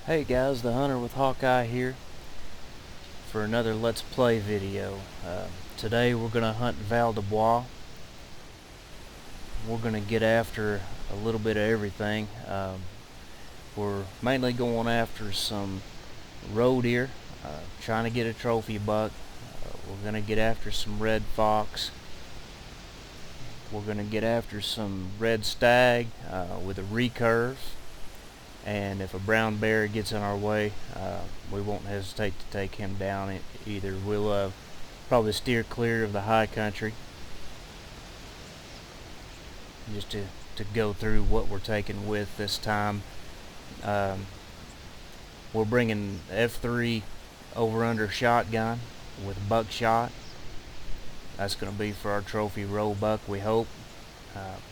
Hey guys, the Hunter with Hawkeye here for another Let's Play video. Today we're going to hunt Val-des-Bois. We're going to get after a little bit of everything. We're mainly going after some roe deer, trying to get a trophy buck. We're going to get after some red fox. We're going to get after some red stag with a recurve. And if a brown bear gets in our way, we won't hesitate to take him down either. We'll probably steer clear of the high country just to go through what we're taking with this time. We're bringing F3 over-under shotgun with buckshot. That's going to be for our trophy roe buck, we hope.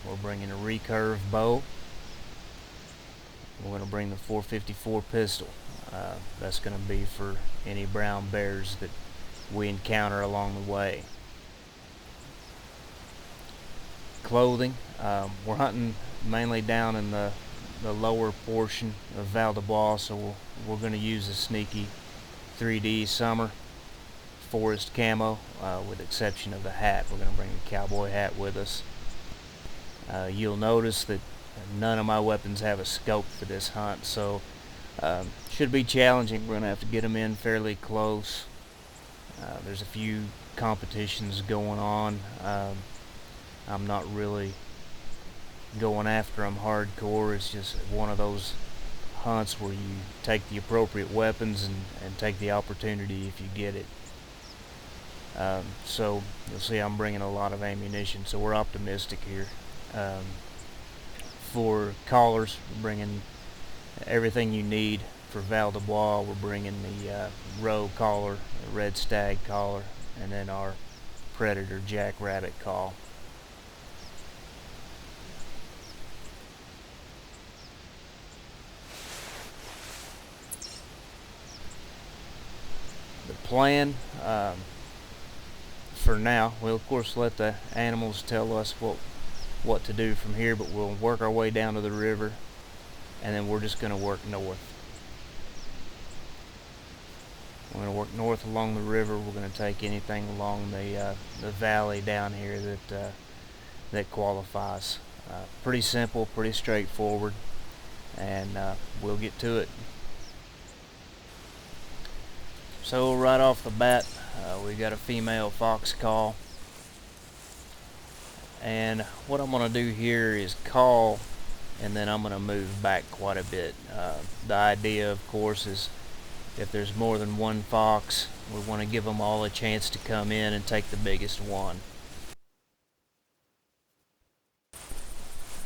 We're bringing a recurve bow. We're going to bring the 454 pistol. That's going to be for any brown bears that we encounter along the way. Clothing. We're hunting mainly down in the lower portion of Val-des-Bois, so we're going to use a sneaky 3D summer forest camo, with the exception of the hat. We're going to bring the cowboy hat with us. You'll notice that none of my weapons have a scope for this hunt, so should be challenging. We're going to have to get them in fairly close. There's a few competitions going on. I'm not really going after them hardcore. It's just one of those hunts where you take the appropriate weapons and take the opportunity if you get it. So you'll see I'm bringing a lot of ammunition, so we're optimistic here. For collars, we're bringing everything you need for Val-des-Bois. We're bringing the roe collar, the red stag collar, and then our predator jackrabbit call. The plan for now, we'll of course let the animals tell us what to do from here, but we'll work our way down to the river, and then we're just going to work north. We're going to work north along the river. We're going to take anything along the valley down here that qualifies. Pretty simple, pretty straightforward, and we'll get to it. So right off the bat, we got a female fox call. And what I'm going to do here is call, and then I'm going to move back quite a bit. The idea, of course, is if there's more than one fox, we want to give them all a chance to come in and take the biggest one.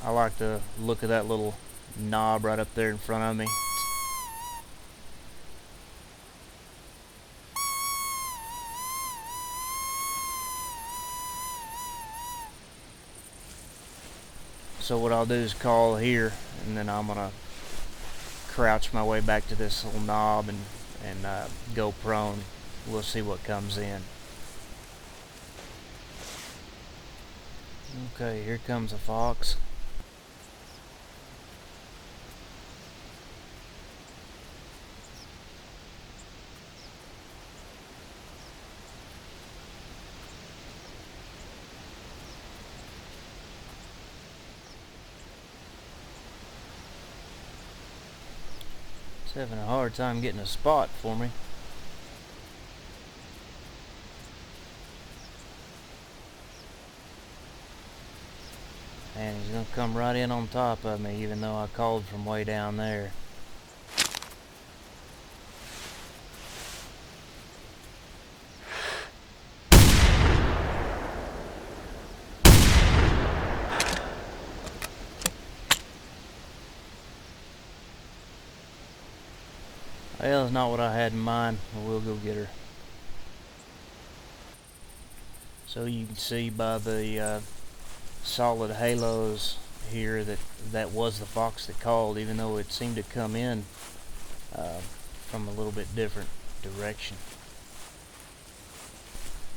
I like to look at that little knob right up there in front of me. So what I'll do is call here, and then I'm gonna crouch my way back to this little knob and go prone. We'll see what comes in. Okay, here comes a fox. Having a hard time getting a spot for me. And he's gonna come right in on top of me, even though I called from way down there. Well, that's not what I had in mind, but we'll go get her. So you can see by the solid halos here that was the fox that called, even though it seemed to come in from a little bit different direction.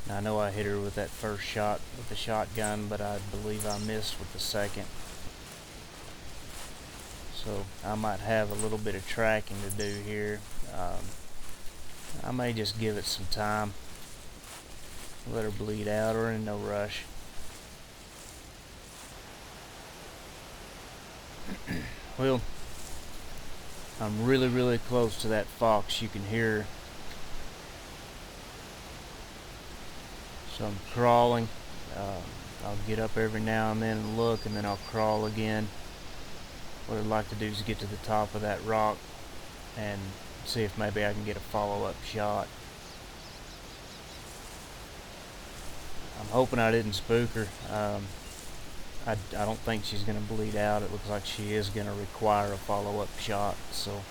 Now, I know I hit her with that first shot with the shotgun, but I believe I missed with the second. so I might have a little bit of tracking to do here. I may just give it some time, let her bleed out, or in no rush. Well, I'm really close to that fox. You can hear her. So I'm crawling. I'll get up every now and then and look, and then I'll crawl again. What I'd like to do is get to the top of that rock and see if maybe I can get a follow-up shot. I'm hoping I didn't spook her. I don't think she's going to bleed out. It looks like she is going to require a follow-up shot. So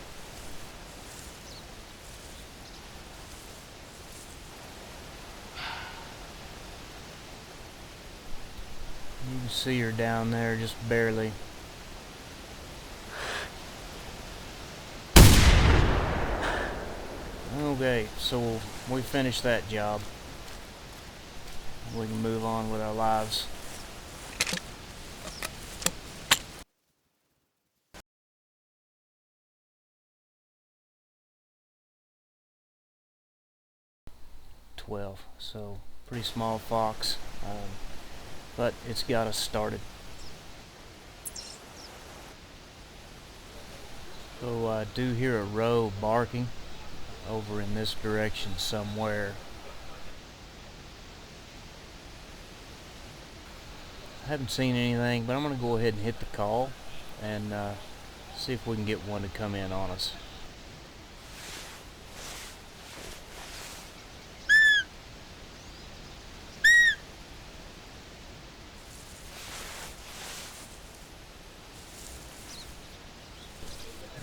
you can see her down there just barely. Okay, so we finished that job. We can move on with our lives. So pretty small fox, but it's got us started. So I do hear a roe barking over in this direction somewhere. I haven't seen anything, but I'm going to go ahead and hit the call and see if we can get one to come in on us.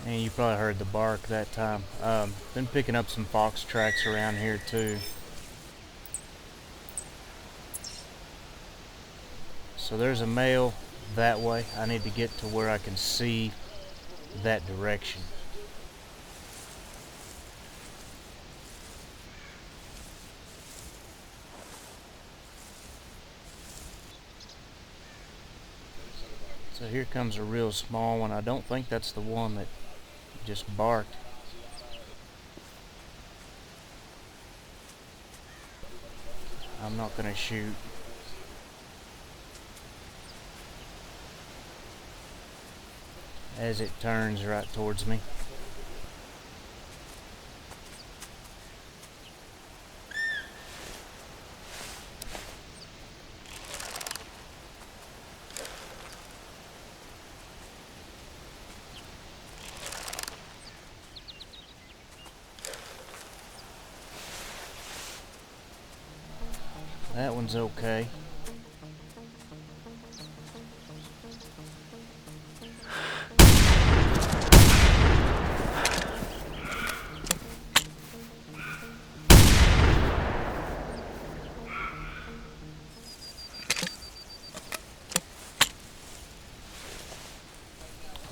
And you probably heard the bark that time. Been picking up some fox tracks around here too. So there's a male that way. I need to get to where I can see that direction. So here comes a real small one. I don't think that's the one that just barked. I'm not going to shoot. As it turns right towards me. That one's okay.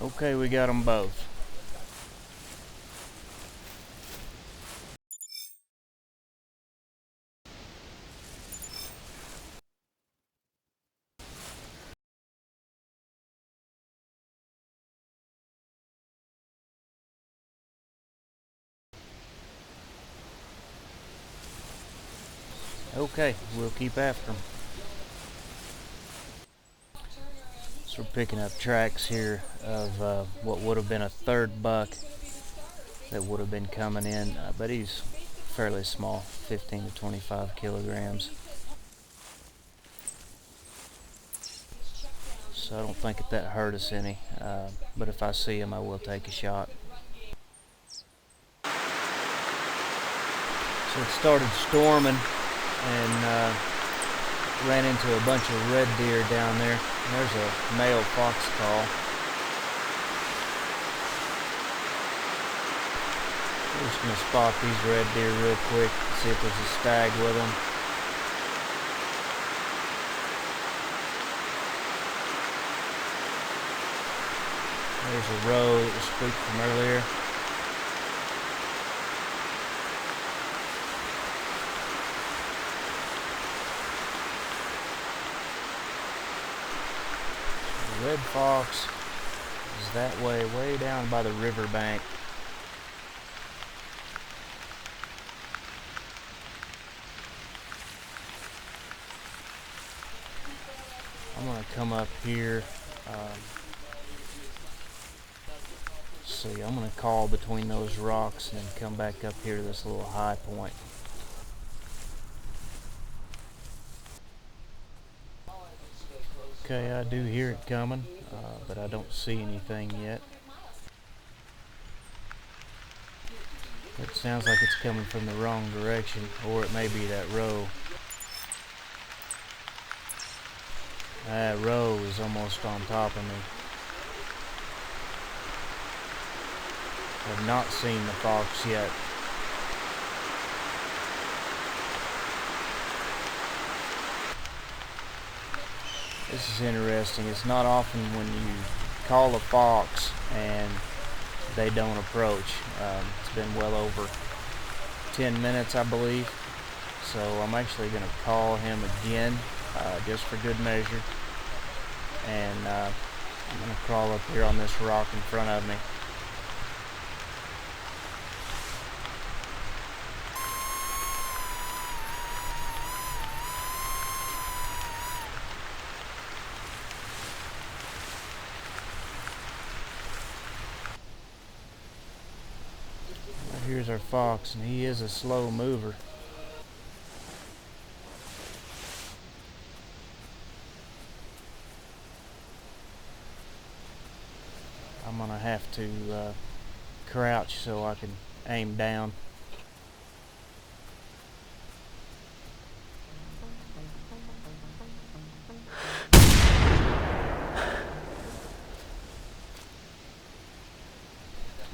Okay, we got them both. Okay, we'll keep after them. So we're picking up tracks here of what would have been a third buck that would have been coming in, but he's fairly small, 15 to 25 kilograms. So I don't think that hurt us any, but if I see him I will take a shot. So it started storming and ran into a bunch of red deer down there. There's a male fox call. We're just going to spot these red deer real quick, see if there's a stag with them. There's a roe that was spooked from earlier. Red fox is that way down by the river bank. I'm gonna come up here. See, I'm gonna call between those rocks and then come back up here to this little high point. Okay, I do hear it coming, but I don't see anything yet. It sounds like it's coming from the wrong direction, or it may be that row. That row is almost on top of me. I've not seen the fox yet. This is interesting. It's not often when you call a fox and they don't approach. It's been well over 10 minutes, I believe. So I'm actually going to call him again, just for good measure. And I'm going to crawl up here on this rock in front of me. Here's our fox, and he is a slow mover. I'm gonna have to crouch so I can aim down.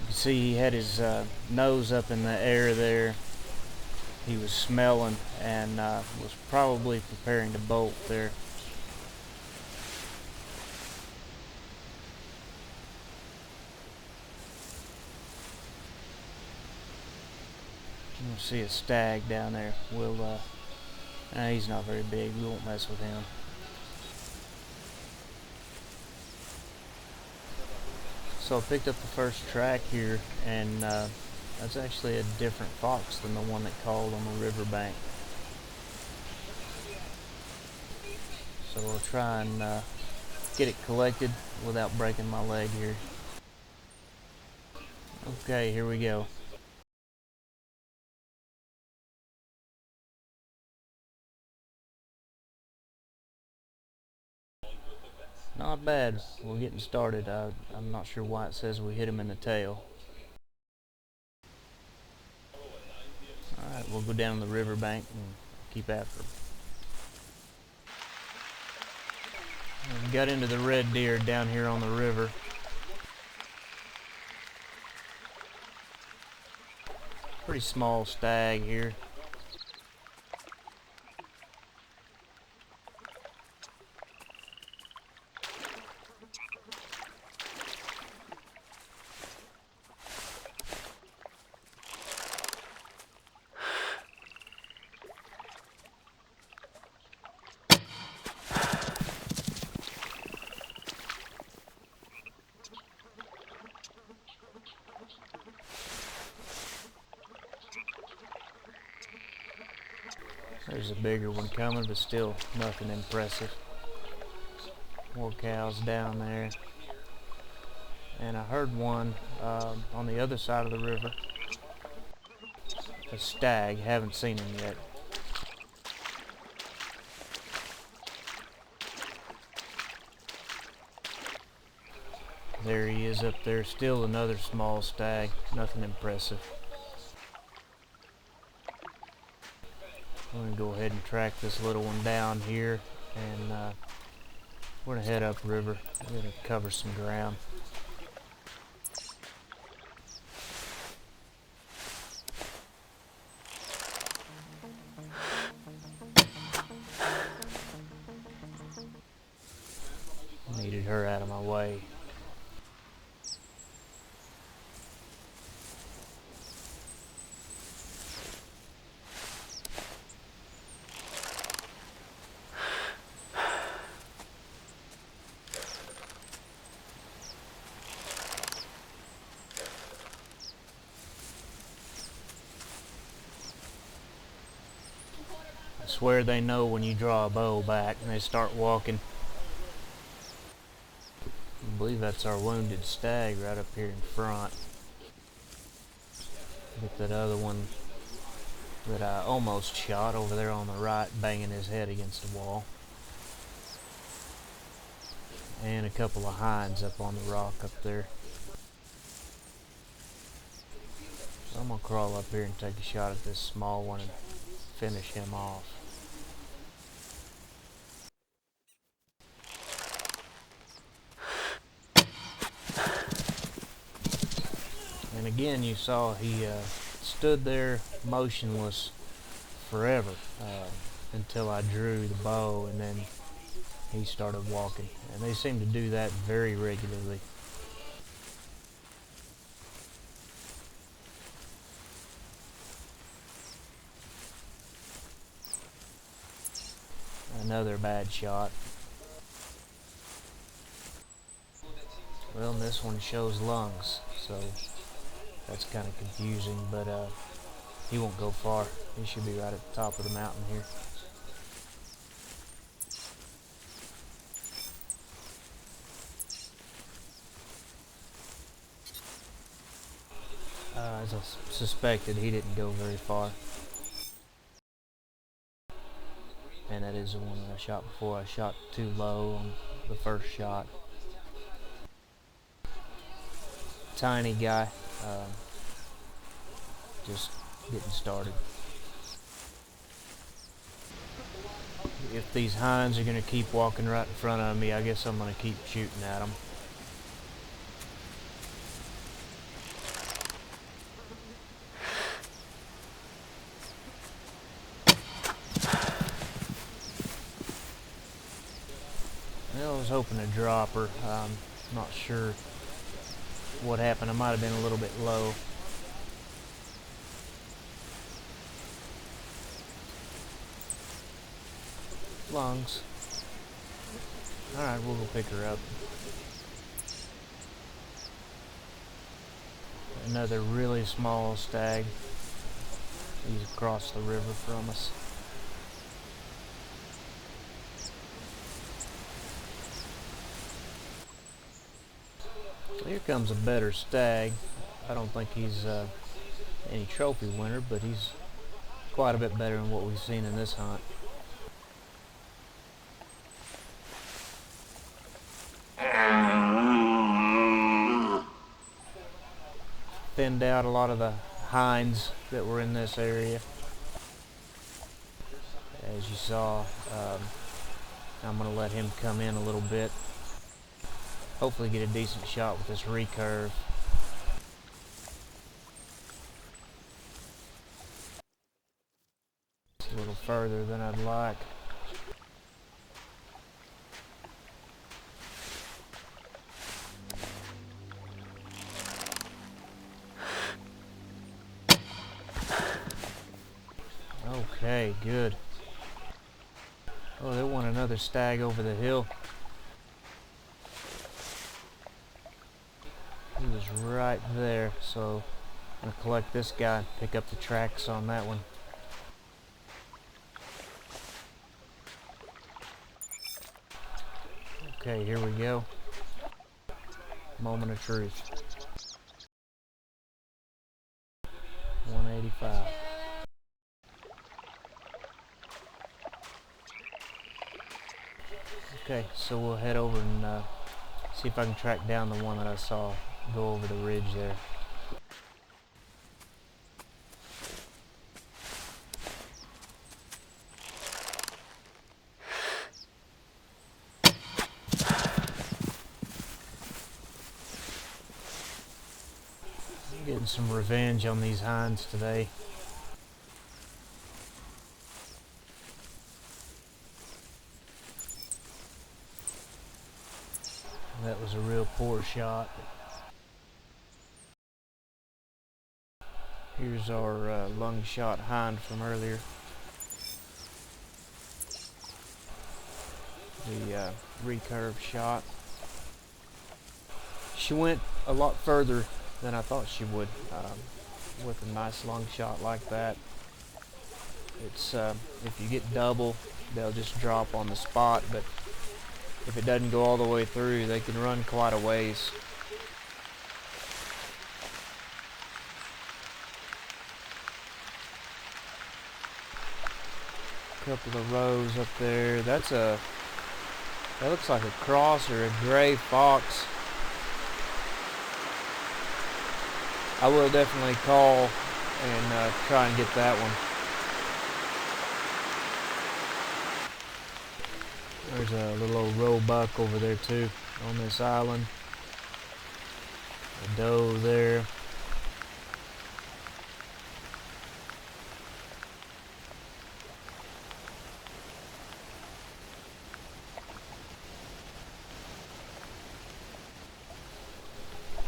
You can see he had his nose up in the air there. He was smelling and was probably preparing to bolt there. You see a stag down there. We'll he's not very big. We won't mess with him. So I picked up the first track here, and that's actually a different fox than the one that called on the riverbank. So we'll try and get it collected without breaking my leg here. Okay, here we go. Not bad. We're getting started. I'm not sure why it says we hit him in the tail. Alright, we'll go down the riverbank and keep after him. We got into the red deer down here on the river. Pretty small stag here. There's a bigger one coming, but still nothing impressive. More cows down there. And I heard one on the other side of the river. A stag, haven't seen him yet. There he is up there, still another small stag, nothing impressive. I'm going to go ahead and track this little one down here, and we're going to head upriver. We're going to cover some ground. Needed her out of my way. swear they know when you draw a bow back and they start walking. I believe that's our wounded stag right up here in front. Get that other one that I almost shot over there on the right, banging his head against the wall. And a couple of hinds up on the rock up there. So I'm gonna crawl up here and take a shot at this small one and finish him off. And again, you saw he stood there motionless forever until I drew the bow, and then he started walking. And they seem to do that very regularly. Another bad shot. Well, and this one shows lungs, so that's kind of confusing, but he won't go far. He should be right at the top of the mountain here. As I suspected, he didn't go very far. And that is the one that I shot before. I shot too low on the first shot. Tiny guy, just getting started. If these hinds are going to keep walking right in front of me, I guess I'm going to keep shooting at them. Well, I was hoping to drop her. Not sure what happened. I might have been a little bit low. Lungs. Alright, we'll go pick her up. Another really small stag. He's across the river from us. Here comes a better stag. I don't think he's any trophy winner, but he's quite a bit better than what we've seen in this hunt. Thinned out a lot of the hinds that were in this area. As you saw, I'm going to let him come in a little bit. Hopefully get a decent shot with this recurve. It's a little further than I'd like. Okay, good. Oh, they want another stag over the hill. He was right there, so I'm going to collect this guy and pick up the tracks on that one. Okay, here we go. Moment of truth. 185. Okay, so we'll head over and see if I can track down the one that I saw go over the ridge there. I'm getting some revenge on these hinds today. That was a real poor shot. Here's our lung shot hind from earlier. The recurve shot. She went a lot further than I thought she would with a nice lung shot like that. It's if you get double, they'll just drop on the spot, but if it doesn't go all the way through, they can run quite a ways. Couple of rows up there. That looks like a cross or a gray fox. I will definitely call and try and get that one. There's a little old roebuck over there too on this island. A doe there.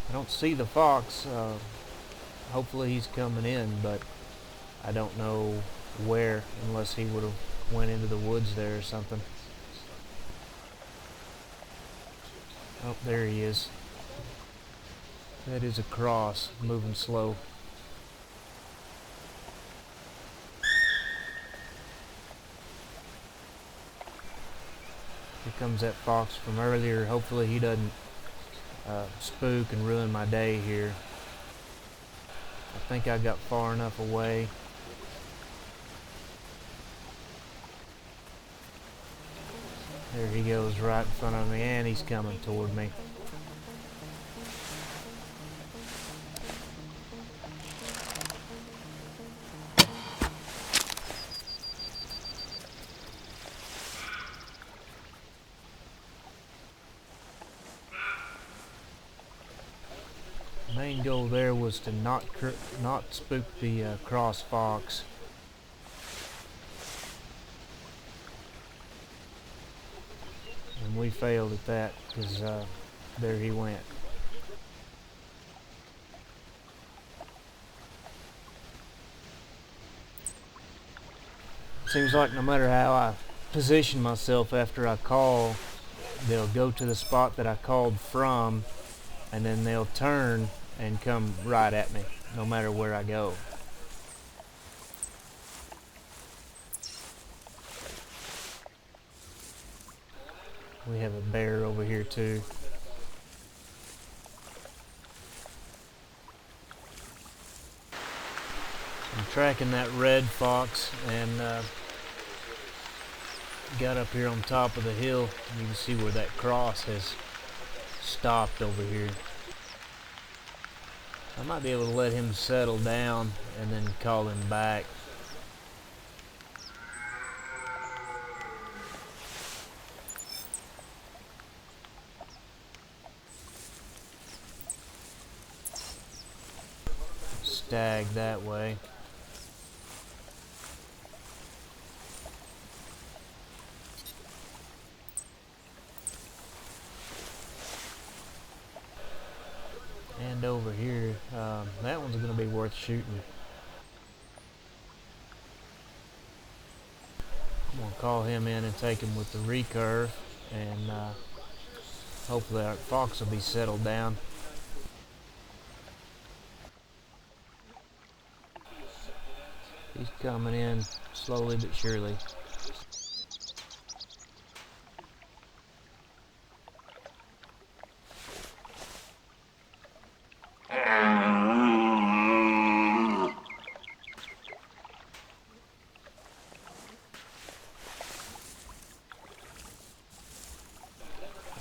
I don't see the fox. Hopefully he's coming in, but I don't know where, unless he would have went into the woods there or something. Oh, there he is. That is a cross, moving slow. Here comes that fox from earlier. Hopefully he doesn't spook and ruin my day here. I think I got far enough away. There he goes right in front of me, and he's coming toward me. Main goal there was to not spook the cross fox. And we failed at that because there he went. Seems like no matter how I position myself after I call, they'll go to the spot that I called from, and then they'll turn and come right at me, no matter where I go. We have a bear over here too. I'm tracking that red fox and got up here on top of the hill. You can see where that cross has stopped over here. I might be able to let him settle down and then call him back. Stag that way. And over here, that one's going to be worth shooting. I'm going to call him in and take him with the recurve, and hopefully our fox will be settled down. He's coming in slowly but surely.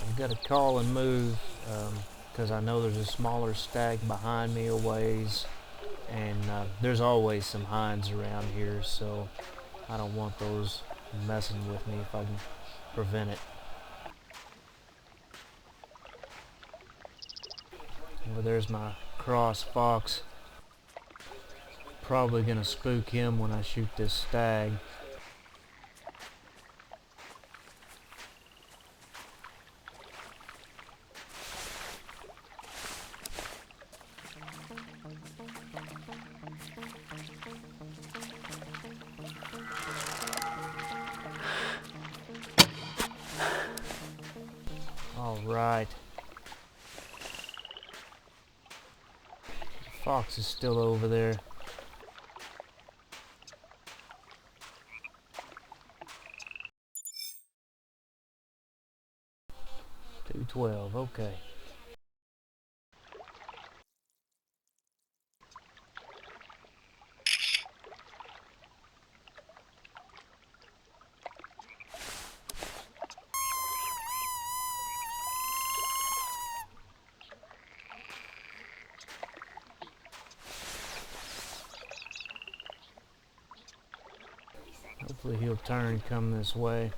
I've got to call and move because I know there's a smaller stag behind me a ways, and there's always some hinds around here, so I don't want those messing with me if I can prevent it. Well, there's my cross fox. Probably gonna spook him when I shoot this stag. All right. The fox is still over there. 212, okay. Hopefully he'll turn and come this way.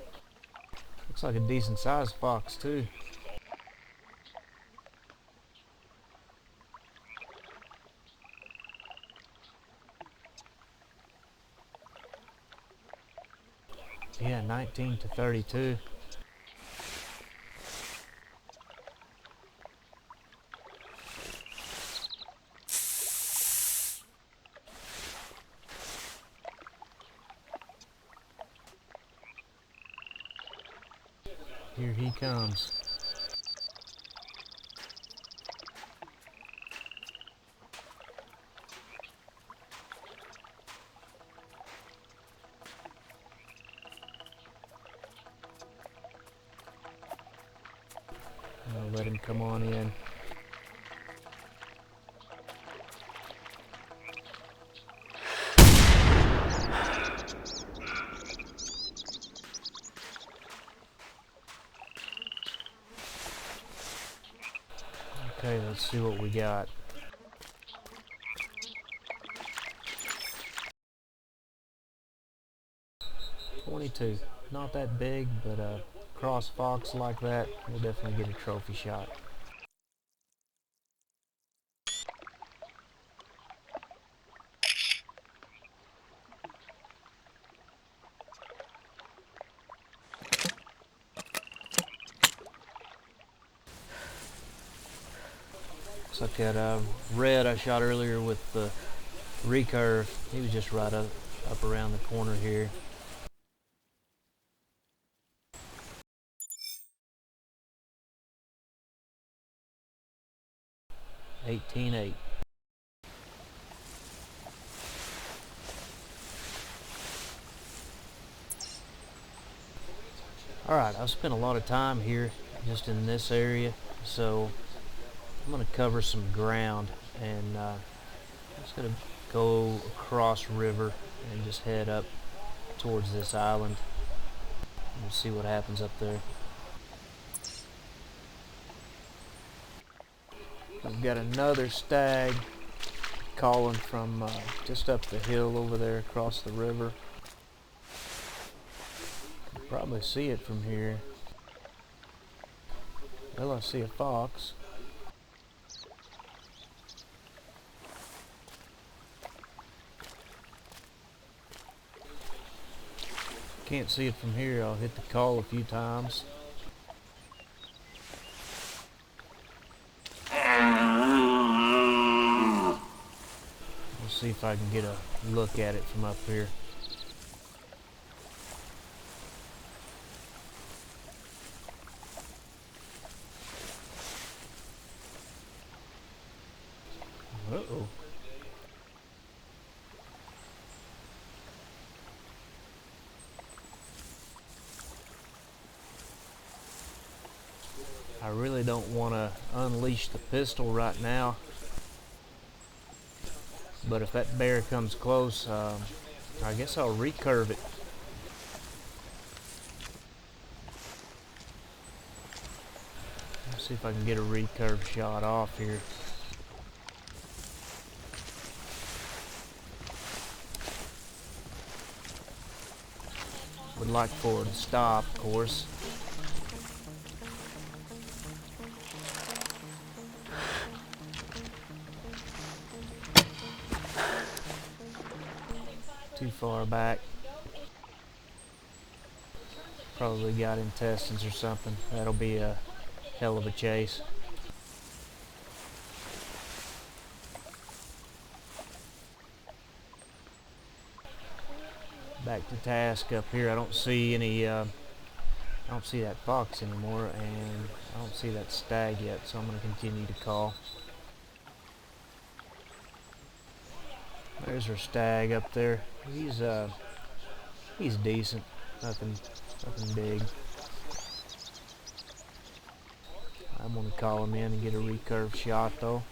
Looks like a decent sized fox too. Yeah, 19 to 32. Here he comes. I'll let him come on in. Okay, let's see what we got. .22, not that big, but a cross fox like that, we'll definitely get a trophy shot. Looks like that red I shot earlier with the recurve, he was just right up around the corner here. $18.8. Alright, I've spent a lot of time here just in this area, so I'm going to cover some ground, and I'm just going to go across river and just head up towards this island. We'll see what happens up there. We've got another stag calling from just up the hill over there across the river. You can probably see it from here. Well, I see a fox. Can't see it from here. I'll hit the call a few times. We'll see if I can get a look at it from up here. Uh-oh. I really don't want to unleash the pistol right now, but if that bear comes close, I guess I'll recurve it. Let's see if I can get a recurve shot off here. Would like for it to stop, of course. Too far back. Probably got intestines or something. That'll be a hell of a chase. Back to task up here. I don't see any I don't see that fox anymore, and I don't see that stag yet, so I'm going to continue to call. There's our stag up there. He's decent. Nothing big. I'm going to call him in and get a recurve shot though.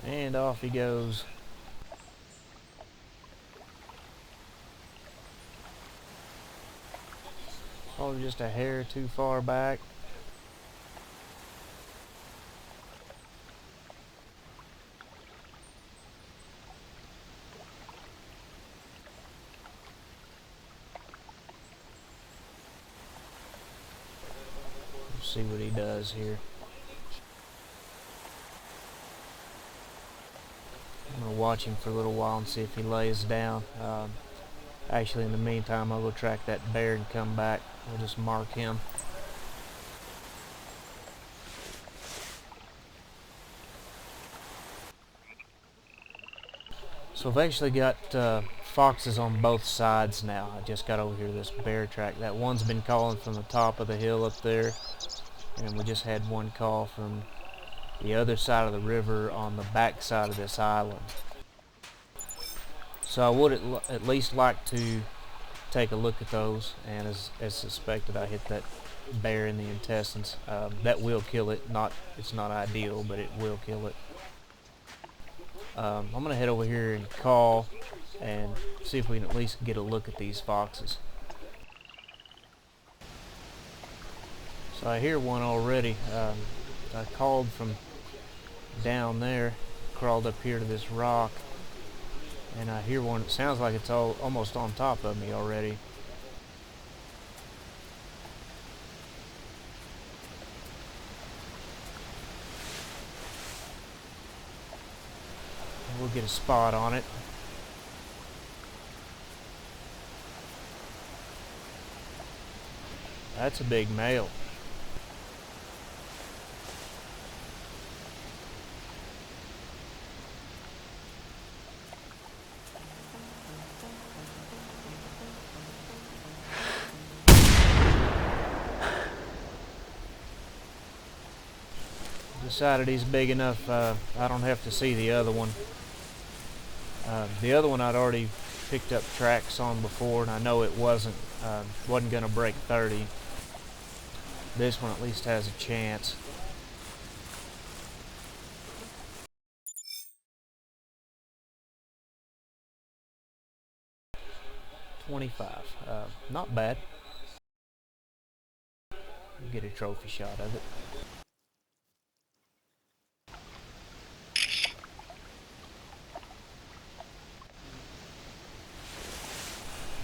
And off he goes. Probably just a hair too far back. Let's see what he does here. I'm going to watch him for a little while and see if he lays down. Actually, in the meantime, I'll go track that bear and come back. We'll just mark him. So I've actually got foxes on both sides now. I just got over here to this bear track. That one's been calling from the top of the hill up there, and we just had one call from the other side of the river on the back side of this island. So I would at least like to take a look at those, and as suspected, I hit that bear in the intestines. That will kill it. It's not ideal, but it will kill it. I'm going to head over here and call and see if we can at least get a look at these foxes. So I hear one already. I called from down there, crawled up here to this rock, and I hear one. It sounds like it's almost on top of me already. We'll get a spot on it. That's a big male. Decided he's big enough. I don't have to see the other one. The other one I'd already picked up tracks on before, and I know it wasn't going to break 30. This one at least has a chance. $25. Not bad. Get a trophy shot of it.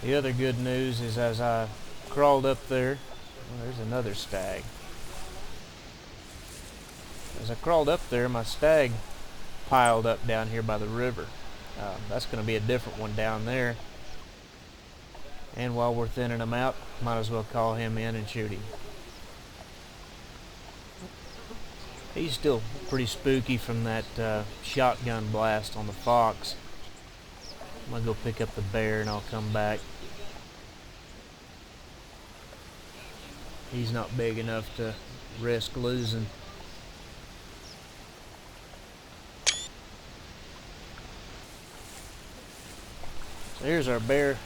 The other good news is as I crawled up there, well, there's another stag. As I crawled up there, my stag piled up down here by the river. That's going to be a different one down there. And while we're thinning him out, might as well call him in and shoot him. He's still pretty spooky from that shotgun blast on the fox. I'm going to go pick up the bear and I'll come back. He's not big enough to risk losing. So here's our bear.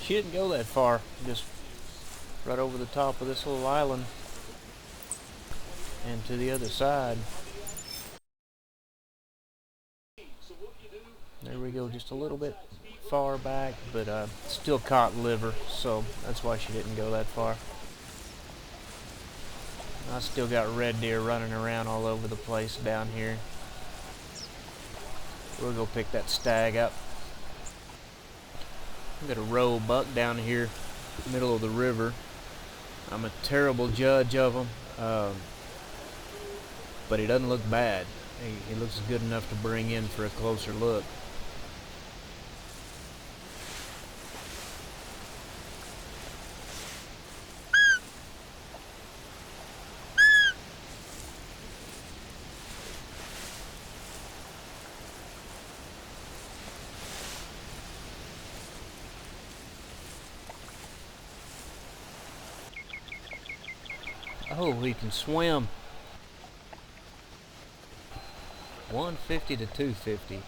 She didn't go that far, just right over the top of this little island and to the other side. There we go, just a little bit far back, but still caught liver, so that's why she didn't go that far. I still got red deer running around all over the place down here. We'll go pick that stag up. I've got a roe buck down here, middle of the river. I'm a terrible judge of them, but he doesn't look bad. He looks good enough to bring in for a closer look. Oh, he can swim. 150 to 250.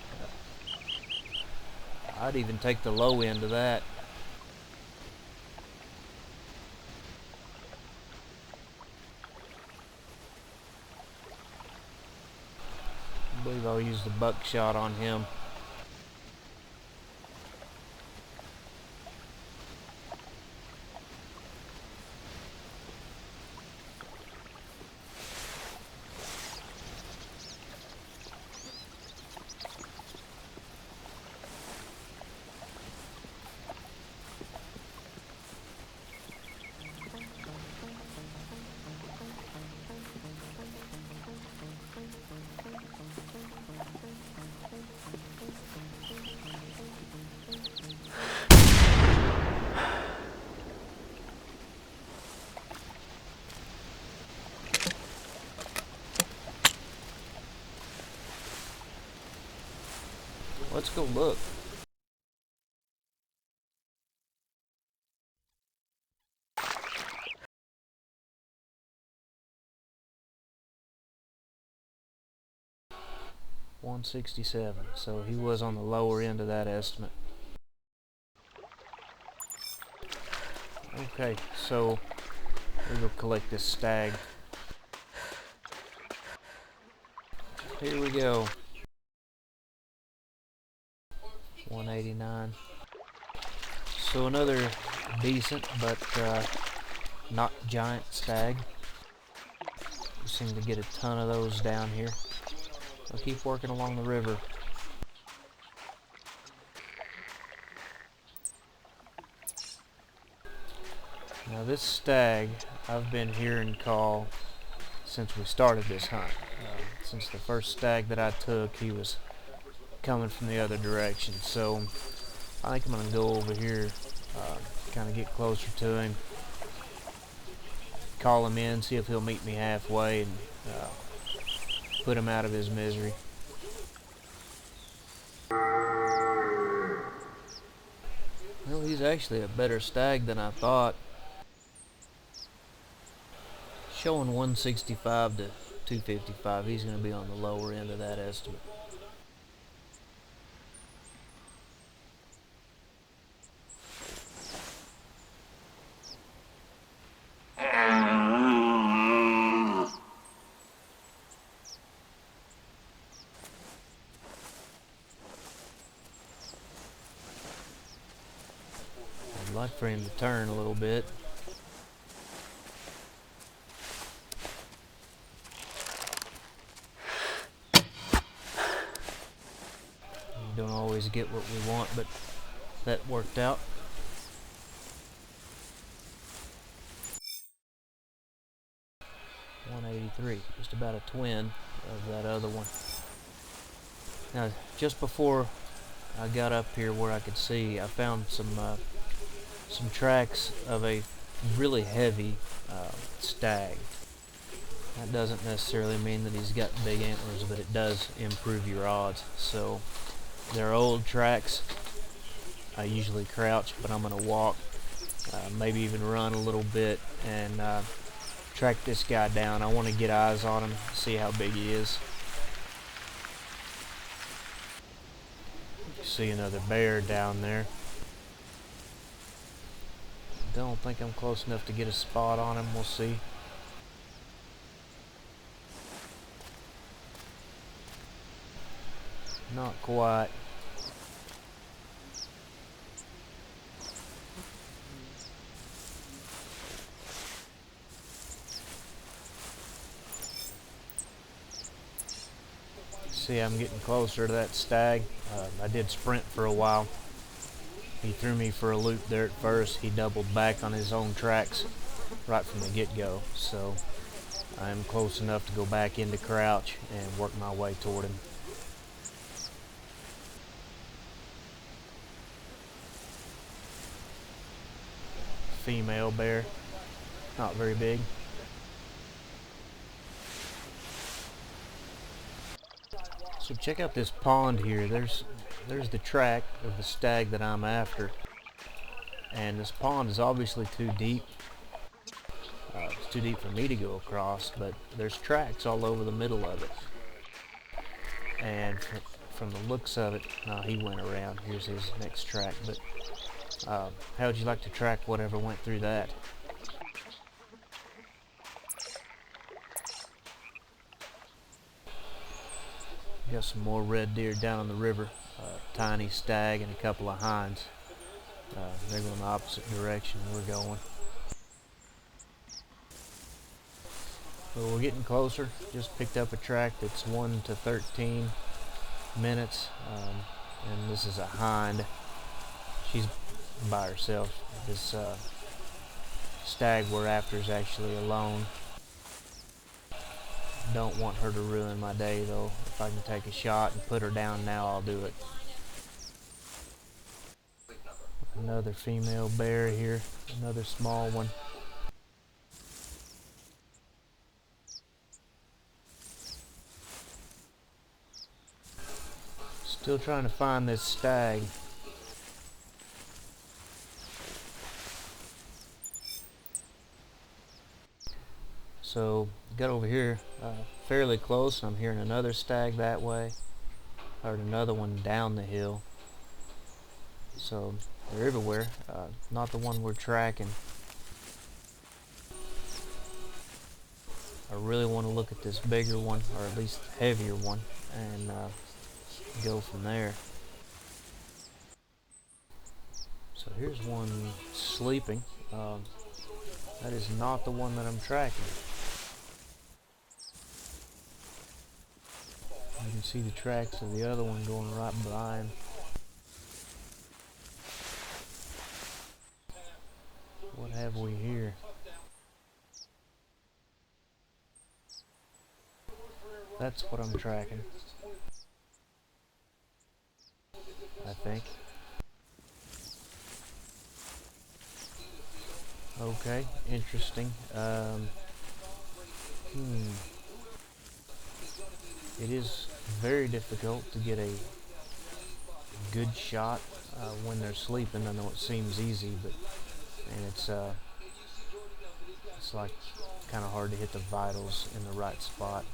I'd even take the low end of that. I believe I'll use the buckshot on him. Let's go look. $167. So he was on the lower end of that estimate. Okay, so we will collect this stag. Here we go. 189. So another decent but not giant stag. We seem to get a ton of those down here. I'll keep working along the river. Now this stag I've been hearing call since we started this hunt. Since the first stag that I took, he was coming from the other direction. So I think I'm going to go over here, kind of get closer to him, call him in, see if he'll meet me halfway, and put him out of his misery. Well, he's actually a better stag than I thought. Showing 165 to 255. He's going to be on the lower end of that estimate. I'd like for him to turn a little bit. We don't always get what we want, but that worked out. $183, just about a twin of that other one. Now, just before I got up here where I could see, I found some tracks of a really heavy stag. That doesn't necessarily mean that he's got big antlers, but it does improve your odds. So they're old tracks. I usually crouch, but I'm going to walk, maybe even run a little bit, and track this guy down. I want to get eyes on him, see how big he is. See another bear down there. Don't think I'm close enough to get a spot on him. We'll see. Not quite. See, I'm getting closer to that stag. I did sprint for a while. He threw me for a loop there at first. He doubled back on his own tracks right from the get-go. So I'm close enough to go back into crouch and work my way toward him. Female bear, not very big. So check out this pond here. There's the track of the stag that I'm after, and this pond is obviously too deep. too deep for me to go across, but there's tracks all over the middle of it. And from the looks of it, he went around. Here's his next track. But how would you like to track whatever went through that? Got some more red deer down on the river. Tiny stag and a couple of hinds. They're going the opposite direction we're going. But we're getting closer. Just picked up a track that's 1 to 13 minutes. And this is a hind. She's by herself. This stag we're after is actually alone. Don't want her to ruin my day though. If I can take a shot and put her down now, I'll do it. Another female bear here, another small one. Still trying to find this stag. So got over here fairly close. I'm hearing another stag that way. Heard another one down the hill. So they're everywhere. Not the one we're tracking. I really want to look at this bigger one, or at least heavier one, and go from there. So here's one sleeping. That is not the one that I'm tracking. You can see the tracks of the other one going right by him. What have we here? That's what I'm tracking, I think. Okay, interesting. It is very difficult to get a good shot when they're sleeping. I know it seems easy, but it's like kind of hard to hit the vitals in the right spot.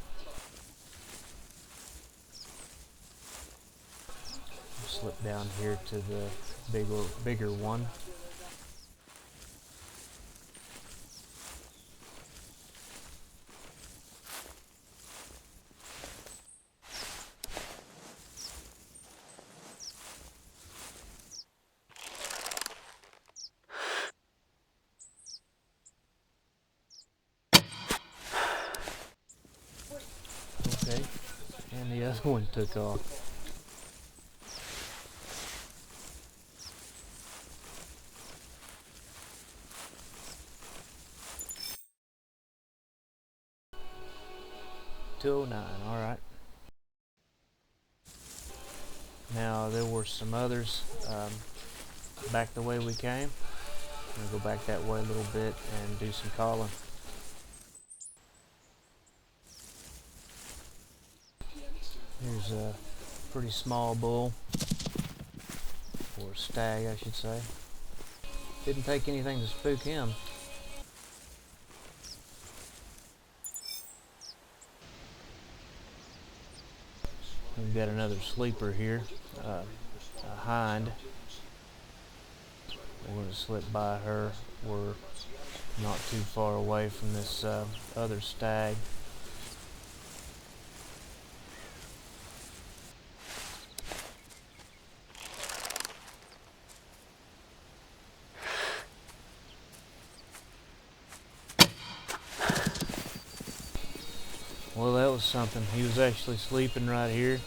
Slip down here to the bigger one. Okay, and the other one took off. All right. Now there were some others back the way we came. I'm gonna go back that way a little bit and do some calling. Here's a pretty small bull, or stag I should say. Didn't take anything to spook him. We've got another sleeper here, a hind. We're going to slip by her. We're not too far away from this other stag. Well, that was something. He was actually sleeping right here.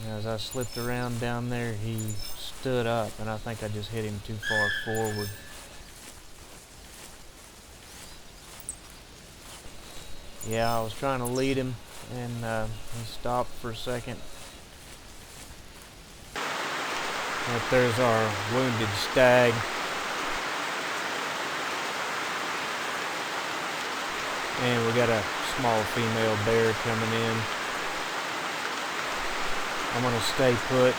And as I slipped around down there, he stood up, and I think I just hit him too far forward. Yeah, I was trying to lead him, and he stopped for a second. Up there's our wounded stag. And we got a small female bear coming in. I'm going to stay put,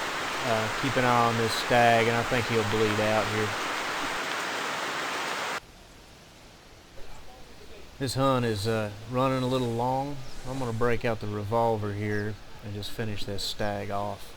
keep an eye on this stag, and I think he'll bleed out here. This hunt is running a little long. I'm going to break out the revolver here and just finish this stag off.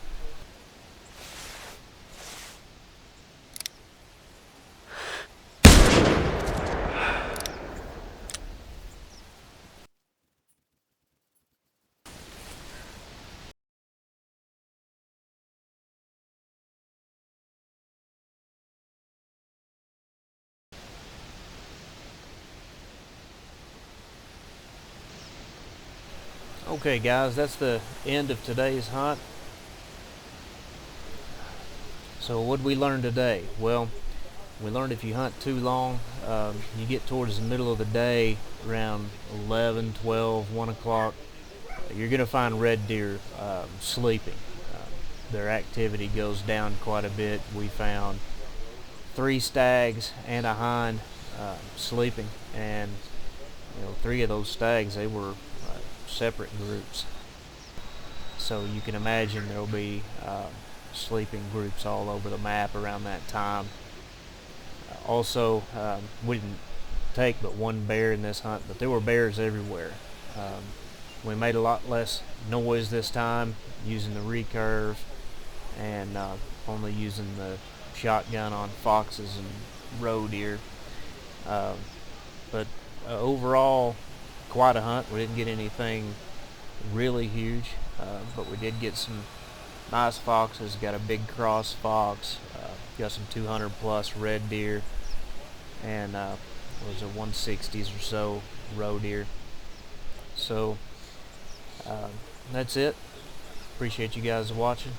Okay guys, that's the end of today's hunt. So what did we learn today? Well, we learned if you hunt too long, you get towards the middle of the day, around 11, 12, 1 o'clock, you're going to find red deer sleeping. Their activity goes down quite a bit. We found 3 stags and a hind sleeping, and 3 of those stags, they were separate groups. So you can imagine there'll be sleeping groups all over the map around that time. Also, we didn't take but 1 bear in this hunt, but there were bears everywhere. We made a lot less noise this time using the recurve and only using the shotgun on foxes and roe deer. But overall, quite a hunt. We didn't get anything really huge, but we did get some nice foxes. Got a big cross fox, got some 200 plus red deer, and was a 160s or so roe deer. So that's it. Appreciate you guys watching.